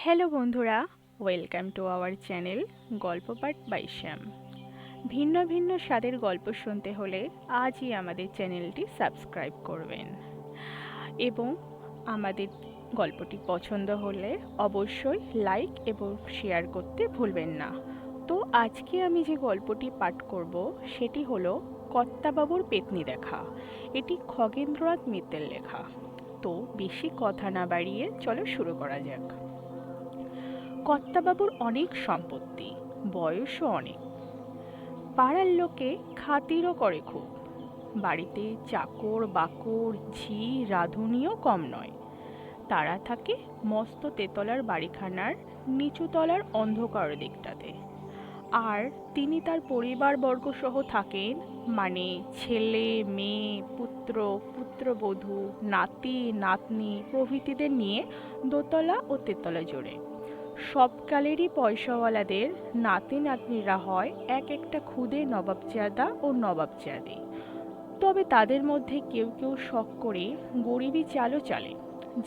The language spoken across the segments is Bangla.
হ্যালো বন্ধুরা, ওয়েলকাম টু আওয়ার চ্যানেল গল্প পাঠ বাই শ্যাম। ভিন্ন ভিন্ন স্বাদের গল্প শুনতে হলে আজই আমাদের চ্যানেলটি সাবস্ক্রাইব করবেন এবং আমাদের গল্পটি পছন্দ হলে অবশ্যই লাইক এবং শেয়ার করতে ভুলবেন না। তো আজকে আমি যে গল্পটি পাঠ করব সেটি হলো কর্তাবাবুর পেতনি দেখা। এটি খগেন্দ্রনাথ মিত্রের লেখা। তো বেশি কথা না বাড়িয়ে চলো শুরু করা যাক। কর্তাবাবুর অনেক সম্পত্তি, বয়সও অনেক। পাড়ার লোকে খাতিরও করে খুব। বাড়িতে চাকর বাকর ঝি রাঁধুনিও কম নয়। তারা থাকে মস্ত তেতলার বাড়িখানার নিচুতলার অন্ধকার দিকটাতে। আর তিনি তার পরিবারবর্গ সহ থাকেন, মানে ছেলে মেয়ে পুত্র পুত্রবধূ নাতি নাতনি প্রভৃতিদের নিয়ে দোতলা ও তেতলা জোড়ে। সবকালেরই পয়সাওয়ালাদের নাতি নাতনিরা হয় এক একটা খুদে নবাবজাদা ও নবাবজাদি। তবে তাদের মধ্যে কেউ কেউ শখ করে গরিবি চালও চালে।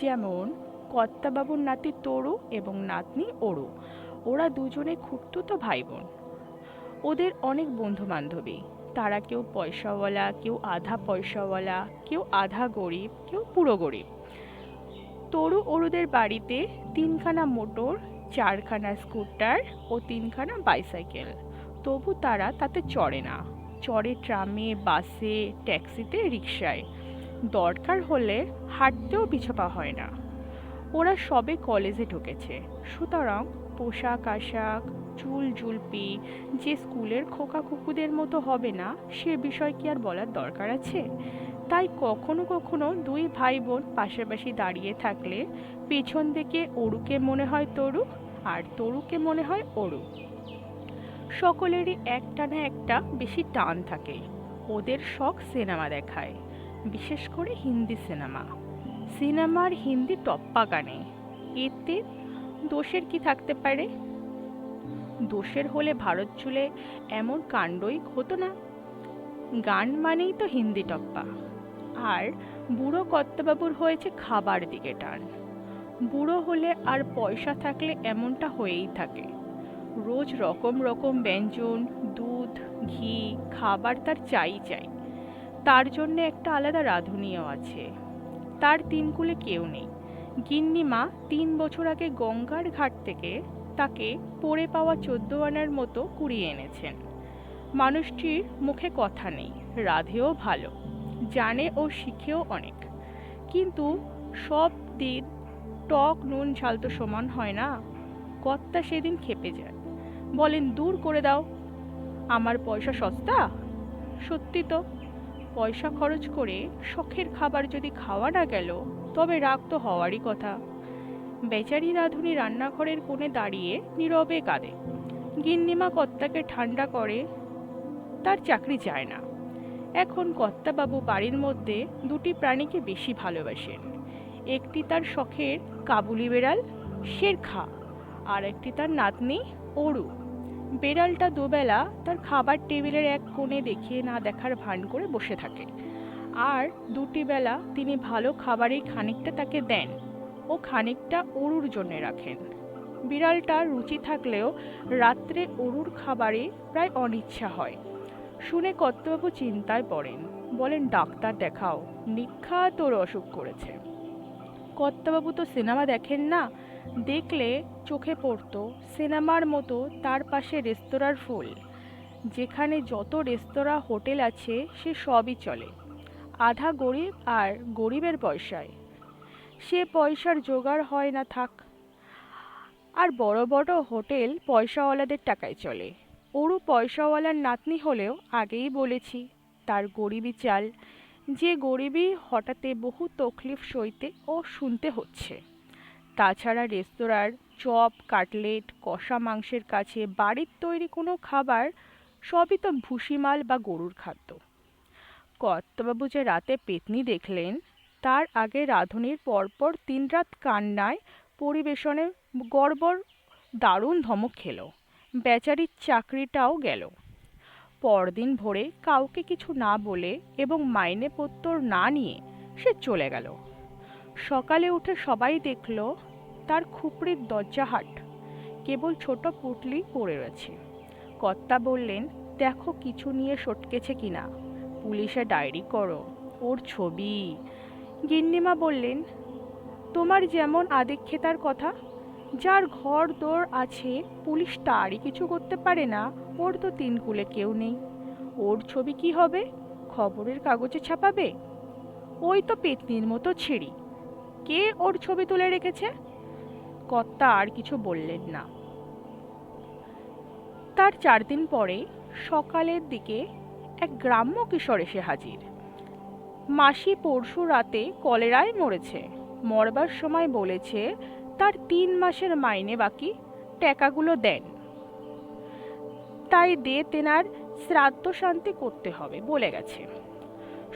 যেমন কর্তাবাবুর নাতি তরু এবং নাতনি অরু। ওরা দুজনে খুড়তুতো ভাই বোন। ওদের অনেক বন্ধু বান্ধবী। তারা কেউ পয়সাওয়ালা, কেউ আধা পয়সাওয়ালা, কেউ আধা গরিব, কেউ পুরো গরিব। তরু অরুদের বাড়িতে তিনখানা মোটর, চারখানা স্কুটার ও তিনখানা বাইসাইকেল। তবু তারা তাতে চড়ে না। চড়ে ট্রামে, বাসে, ট্যাক্সিতে, রিকশায়। দরকার হলে হাঁটতেও পিছু পা হয় না। ওরা সবে কলেজে ঢুকেছে, সুতরাং পোশাক আশাক চুল জুলপি যে স্কুলের খোকা খুকুদের মতো হবে না সে বিষয় কি আর বলার দরকার আছে। তাই কখনো কখনো দুই ভাই বোন পাশাপাশি দাঁড়িয়ে থাকলে পেছন থেকে অরুকে মনে হয় তরু, আর তরুকে মনে হয় অরু। সকলেরই একটা না একটা বেশি টান থাকে। ওদের শখ সিনেমা দেখায়, বিশেষ করে হিন্দি সিনেমা। সিনেমার হিন্দি টপ্পা গানে। এতে দোষের কি থাকতে পারে? দোষের হলে ভারত জুড়ে এমন কাণ্ডই হতো না। গান মানেই তো হিন্দি টপ্পা। আর বুড়ো কর্তাবাবুর হয়েছে খাবার দিকে টান। বুড়ো হলে আর পয়সা থাকলে এমনটা হয়েই থাকে। রোজ রকম রকম ব্যঞ্জন, দুধ, ঘি, খাবার তার চাই চাই। তার জন্য একটা আলাদা রাঁধুনিও আছে। তার তিন কুলে কেউ নেই। গিন্নিমা 3 বছর আগে গঙ্গার ঘাট থেকে তাকে পড়ে পাওয়া 14 আনার মতো কুড়িয়ে এনেছেন। মানুষটির মুখে কথা নেই, রাধেও ভালো, জানে ও শিখেও অনেক। কিন্তু সব দিন টক নুন ঝাল তো সমান হয় না। কর্তা সেদিন ক্ষেপে যায়, বলেন দূর করে দাও, আমার পয়সা সস্তা। সত্যি তো, পয়সা খরচ করে শখের খাবার যদি খাওয়া না গেল তবে রাগ তো হওয়ারই কথা। বেচারি রাঁধুনি রান্নাঘরের কোণে দাঁড়িয়ে নীরবে কাঁদে। গিন্নিমা কর্তাকে ঠান্ডা করে, তার চাকরি যায় না। এখন কর্তাবাবু বাড়ির মধ্যে দুটি প্রাণীকে বেশি ভালোবাসেন। একটি তার শখের কাবুলি বেড়াল শেরখা, আর একটি তার নাতনি অরু। বেড়ালটা দুবেলা তার খাবার টেবিলের এক কোণে দেখিয়ে না দেখার ভান করে বসে থাকে, আর দুটি বেলা তিনি ভালো খাবারের খানিকটা তাকে দেন ও খানিকটা অরুর জন্য রাখেন। বিড়ালটার রুচি থাকলেও রাত্রে অরুর খাবারে প্রায় অনিচ্ছা হয়। শুনে কর্তাবাবু চিন্তায় পড়েন, বলেন ডাক্তার দেখাও, নিক্ষাত ওর অসুখ করেছে। কর্তাবাবু তো সিনেমা দেখেন না, দেখলে চোখে পড়তো সিনেমার মতো তার পাশে রেস্তোরাঁর ফুল। যেখানে যত রেস্তোরাঁ হোটেল আছে সে সবই চলে আধা গরিব আর গরিবের পয়সায়। সে পয়সার জোগাড় হয় না থাক। আর বড় বড় হোটেল পয়সাওয়ালাদের টাকায় চলে। ওরও পয়সাওয়ালার নাতনি হলেও আগেই বলেছি তার গরিবি চাল। যে গরিবি হঠাতে বহু তকলিফ সইতে ও শুনতে হচ্ছে। তাছাড়া রেস্তোরাঁর চপ কাটলেট কষা মাংসের কাছে বাড়ির তৈরি কোনো খাবার সবই তো ভুসিমাল বা গরুর খাদ্য। কর্তাবাবু যে রাতে পেতনি দেখলেন, তার আগে রাঁধুনির পরপর 3 রাত কান্নায় পরিবেশনে গড়বড় দারুণ ধমক খেল। বেচারির চাকরিটাও গেল। পরদিন ভোরে কাউকে কিছু না বলে এবং মাইনেপত্তর না নিয়ে সে চলে গেল। সকালে উঠে সবাই দেখল তার খুপড়ির দরজাহাট কেবল ছোট পুঁটলি পড়ে রয়েছে। কর্তা বললেন, দেখো কিছু নিয়ে সটকেছে কিনা, পুলিশে ডায়েরি করো, ওর ছবি। গিন্নিমা বললেন, তোমার যেমন আদিক্ষেতার কথা, যার ঘর দোর আছে পুলিশ তারই কিছু করতে পারে না, ওর তো তিন কুলে কেউ নেই, ওর ছবি কি হবে, খবরের কাগজে ছাপাবে? ওই তো পেতনির মতো ছিঁড়ি, কে ওর ছবি তুলে রেখেছে? কর্তা আর কিছু বললেন না। তার 4 দিন পরে সকালের দিকে এক গ্রাম্য কিশোর এসে হাজির। মাসি পরশু রাতে কলেরায় মরেছে, মরবার সময় বলেছে তার 3 মাসের মাইনে বাকি, টাকাগুলো দেন, তাই দে তেনার শ্রাদ্ধ শান্তি করতে হবে বলে গেছে।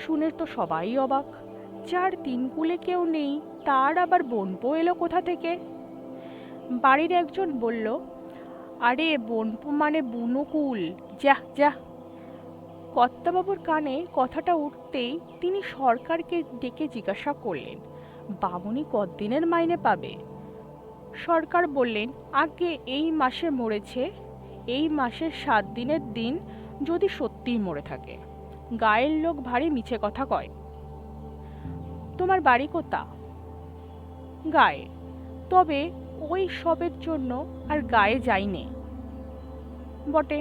শুনে তো সবাই অবাক, যার তিন কুলে কেউ নেই তার আবার বোনপো এলো কোথা থেকে? বাড়ির একজন বলল, আরে বোনপো মানে বুনুকুল, যা যা। কর্তাবাবুর কানে কথাটা উঠতেই তিনি সরকারকে ডেকে জিজ্ঞাসা করলেন, বামুনি কতদিনের মাইনে পাবে? সরকার বললেন, আগে এই মাসে মরেছে, এই মাসের 7 দিনের দিন যদি সত্যিই মরে থাকে। গায়ের লোক ভারী মিছে কথা কয়। তোমার বাড়ি কোথা? গায়ে। তবে ওই সবের জন্য আর গায়ে যাইনে বটে,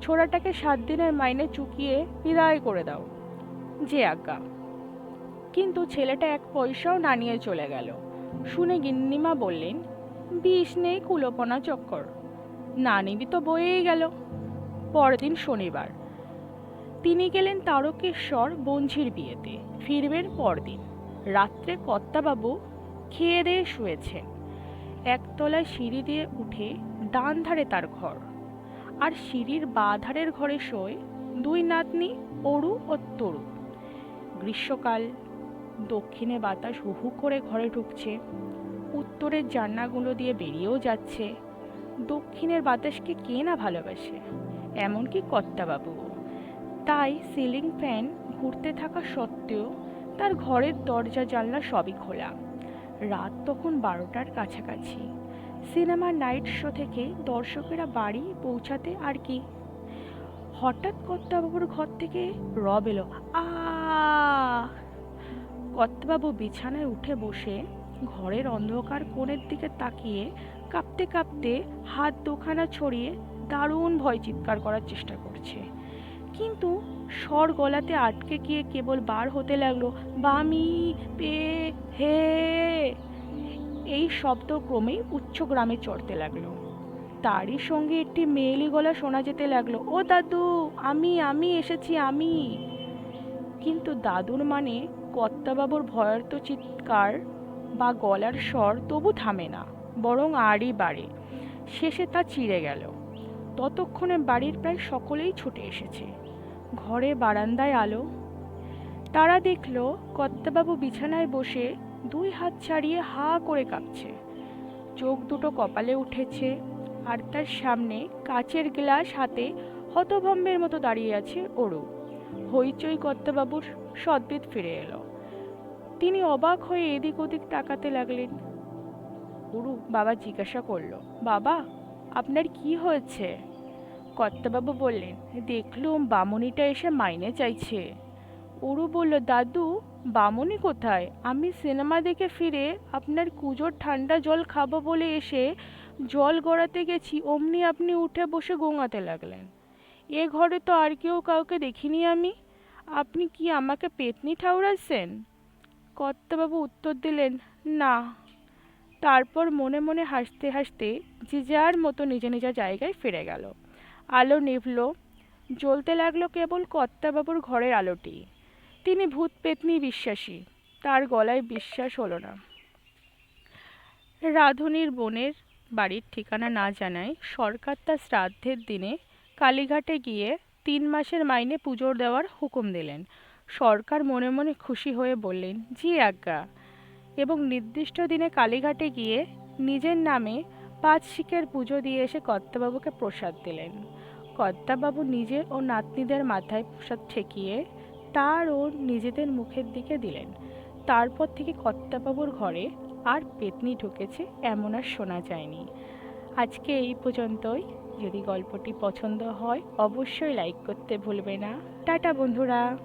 ছোড়াটাকে 7 দিনের মাইনে চুকিয়ে বিদায় করে দাও। যে আজ্ঞা। কিন্তু ছেলেটা 1 পয়সাও না নিয়ে চলে গেল। শুনে গিন্নিমা বললেন, বিষ নেই কুলোপনা চক্কর, না নিবি তো বয়েই গেল। পরদিন শনিবার, তিনি গেলেন তারকেশ্বর বঞ্ঝির বিয়েতে, ফিরবেন পরদিন। রাত্রে কর্তাবাবু খেয়ে দিয়ে শুয়েছেন। একতলায় সিঁড়ি দিয়ে উঠে ডান ধারে তার ঘর, আর সিঁড়ির বাঁ ধারের ঘরে শোয় 2 নাতনি, অরু ও তরু। গ্রীষ্মকাল, দক্ষিণে বাতাস হু হু করে ঘরে ঢুকছে, উত্তরের জানলাগুলো দিয়ে বেরিয়েও যাচ্ছে। দক্ষিণের বাতাসকে কে না ভালোবাসে, এমনকি কর্তাবাবু। তাই সিলিং ফ্যান ঘুরতে থাকা সত্ত্বেও তার ঘরের দরজা জানলা সবই খোলা। রাত তখন 12টার কাছাকাছি। সিনেমার নাইট শো থেকে দর্শকেরা বাড়ি পৌঁছাতে আর কি। হঠাৎ কর্তাবাবুর ঘর থেকে রব এলো, আ। কর্তাবাবু বিছানায় উঠে বসে ঘরের অন্ধকার কোণের দিকে তাকিয়ে কাঁপতে কাঁপতে হাত দুখানা ছড়িয়ে দারুণ ভয় চিৎকার করার চেষ্টা করছে, কিন্তু স্বর গলাতে আটকে গিয়ে কেবল বার হতে লাগলো, বামি পে হে। এই শব্দ ক্রমেই উচ্চগ্রামে চড়তে লাগলো। তারই সঙ্গে একটি মেয়েলি গলা শোনা যেতে লাগলো, ও দাদু, আমি এসেছি, আমি। কিন্তু দাদুর মানে কর্তাবাবুর ভয়ার্ত চিৎকার বা গলার স্বর তবু থামে না, বরং আরই বাড়ে। শেষে তা চিড়ে গেল। ততক্ষণে বাড়ির প্রায় সকলেই ছুটে এসেছে। ঘরে বারান্দায় আলো। তারা দেখল কর্তাবাবু বিছানায় বসে 2 হাত ছাড়িয়ে হা করে কাঁপছে, চোখ দুটো কপালে উঠেছে, আর তার সামনে কাচের গ্লাস হাতে হতভম্বের মতো দাঁড়িয়ে আছে অরু। হইচই কর্তাবাবুর সদ্বিত ফিরে এলো। তিনি অবাক হয়ে এদিক ওদিক তাকাতে লাগলেন। অরু বাবা জিজ্ঞাসা করলো, বাবা আপনার কি হয়েছে? কর্তাবাবু বললেন, দেখলুম বামুনিটা এসে মাইনে চাইছে। অরু বলল, দাদু বামুনি কোথায়? আমি সিনেমা দেখে ফিরে আপনার কুজোর ঠান্ডা জল খাবো বলে এসে জল গড়াতে গেছি, অমনি আপনি উঠে বসে গোঙাতে লাগলেন। এ ঘরে তো আর কেউ কাউকে দেখিনি আমি, আপনি কি আমাকে পেতনি ঠাউরাচ্ছেন? কর্তাবাবু উত্তর দিলেন, না। তারপর মনে মনে হাসতে হাসতে যে যার মতো নিজ নিজ জায়গায় ফিরে গেল। আলো নিভল, জ্বলতে লাগলো কেবল কর্তাবাবুর ঘরের আলোটি। তিনি ভূত পেতনি বিশ্বাসী, তার গলায় বিশ্বাস হলো না। রাধুনির বোনের বাড়ির ঠিকানা না জানায় সরকার তার শ্রাদ্ধের দিনে কালীঘাটে গিয়ে 3 মাসের মাইনে পুজোর দেওয়ার হুকুম দিলেন। সরকার মনে মনে খুশি হয়ে বললেন, জি আজ্ঞা, এবং নির্দিষ্ট দিনে কালীঘাটে গিয়ে নিজের নামে 5 শিকের পুজো দিয়ে এসে কর্তাবাবুকে প্রসাদ দিলেন। কর্তাবাবু নিজে ও নাতনিদের মাথায় প্রসাদ ঠেকিয়ে তার ও নিজেদের মুখের দিকে দিলেন। তারপর থেকে কর্তাবাবুর ঘরে আর পেতনি ঢুকেছে এমন আর শোনা যায়নি। আজকে এই পর্যন্তই। যদি গল্পটি পছন্দ হয় অবশ্যই লাইক করতে ভুলবে না। টাটা বন্ধুরা।